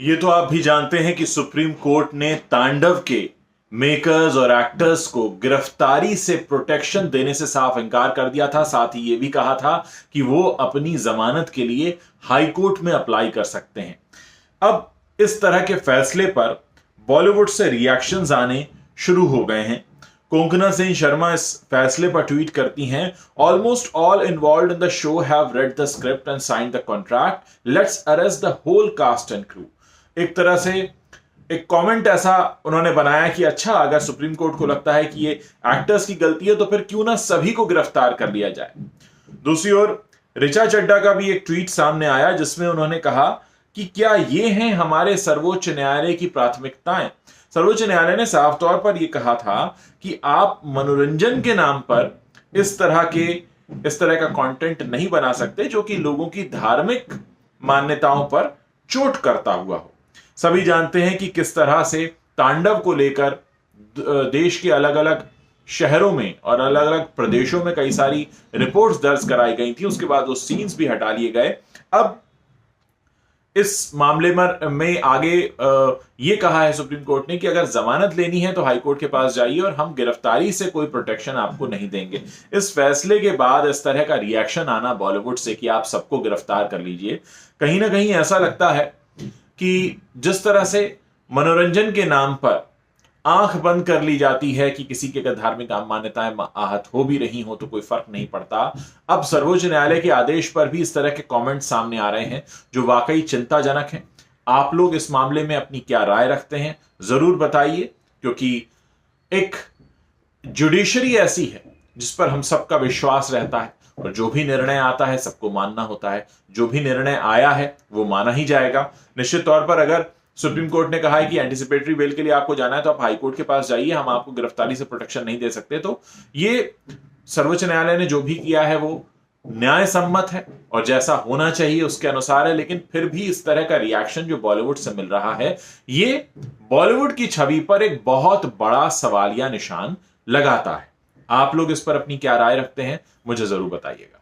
ये तो आप भी जानते हैं कि सुप्रीम कोर्ट ने तांडव के मेकर्स और एक्टर्स को गिरफ्तारी से प्रोटेक्शन देने से साफ इनकार कर दिया था। साथ ही ये भी कहा था कि वो अपनी जमानत के लिए हाई कोर्ट में अप्लाई कर सकते हैं। अब इस तरह के फैसले पर बॉलीवुड से रिएक्शंस आने शुरू हो गए हैं। कोंकणा सेन शर्मा इस फैसले पर ट्वीट करती हैं, almost all involved in the show have read the script and signed the contract, let's arrest the whole cast and crew. एक तरह से एक कमेंट ऐसा उन्होंने बनाया कि अच्छा, अगर सुप्रीम कोर्ट को लगता है कि ये एक्टर्स की गलती है तो फिर क्यों ना सभी को गिरफ्तार कर लिया जाए। दूसरी ओर ऋचा चड्ढा का भी एक ट्वीट सामने आया जिसमें उन्होंने कहा कि क्या ये हैं हमारे सर्वोच्च न्यायालय की प्राथमिकताएं। सर्वोच्च न्यायालय ने साफ तौर पर यह कहा था कि आप मनोरंजन के नाम पर इस तरह का कंटेंट नहीं बना सकते जो कि लोगों की धार्मिक मान्यताओं पर चोट करता हुआ हो। सभी जानते हैं कि किस तरह से तांडव को लेकर देश के अलग अलग शहरों में और अलग अलग प्रदेशों में कई सारी रिपोर्ट्स दर्ज कराई गई थी। उसके बाद वो सीन्स भी हटा लिए गए। अब इस मामले में आगे ये कहा है सुप्रीम कोर्ट ने कि अगर जमानत लेनी है तो हाई कोर्ट के पास जाइए और हम गिरफ्तारी से कोई प्रोटेक्शन आपको नहीं देंगे। इस फैसले के बाद इस तरह का रिएक्शन आना बॉलीवुड से कि आप सबको गिरफ्तार कर लीजिए, कहीं ना कहीं ऐसा लगता है कि जिस तरह से मनोरंजन के नाम पर आंख बंद कर ली जाती है कि किसी के धार्मिक मान्यताएं आहत हो भी रही हो तो कोई फर्क नहीं पड़ता। अब सर्वोच्च न्यायालय के आदेश पर भी इस तरह के कमेंट सामने आ रहे हैं जो वाकई चिंताजनक हैं। आप लोग इस मामले में अपनी क्या राय रखते हैं जरूर बताइए, क्योंकि एक जुडिशरी ऐसी है जिस पर हम सबका विश्वास रहता है और जो भी निर्णय आता है सबको मानना होता है। जो भी निर्णय आया है वो माना ही जाएगा। निश्चित तौर पर अगर सुप्रीम कोर्ट ने कहा है कि एंटीसिपेटरी बेल के लिए आपको जाना है तो आप हाई कोर्ट के पास जाइए, हम आपको गिरफ्तारी से प्रोटेक्शन नहीं दे सकते, तो ये सर्वोच्च न्यायालय ने जो भी किया है वो न्याय सम्मत है और जैसा होना चाहिए उसके अनुसार है। लेकिन फिर भी इस तरह का रिएक्शन जो बॉलीवुड से मिल रहा है ये बॉलीवुड की छवि पर एक बहुत बड़ा सवालिया निशान लगाता है। आप लोग इस पर अपनी क्या राय रखते हैं मुझे जरूर बताइएगा।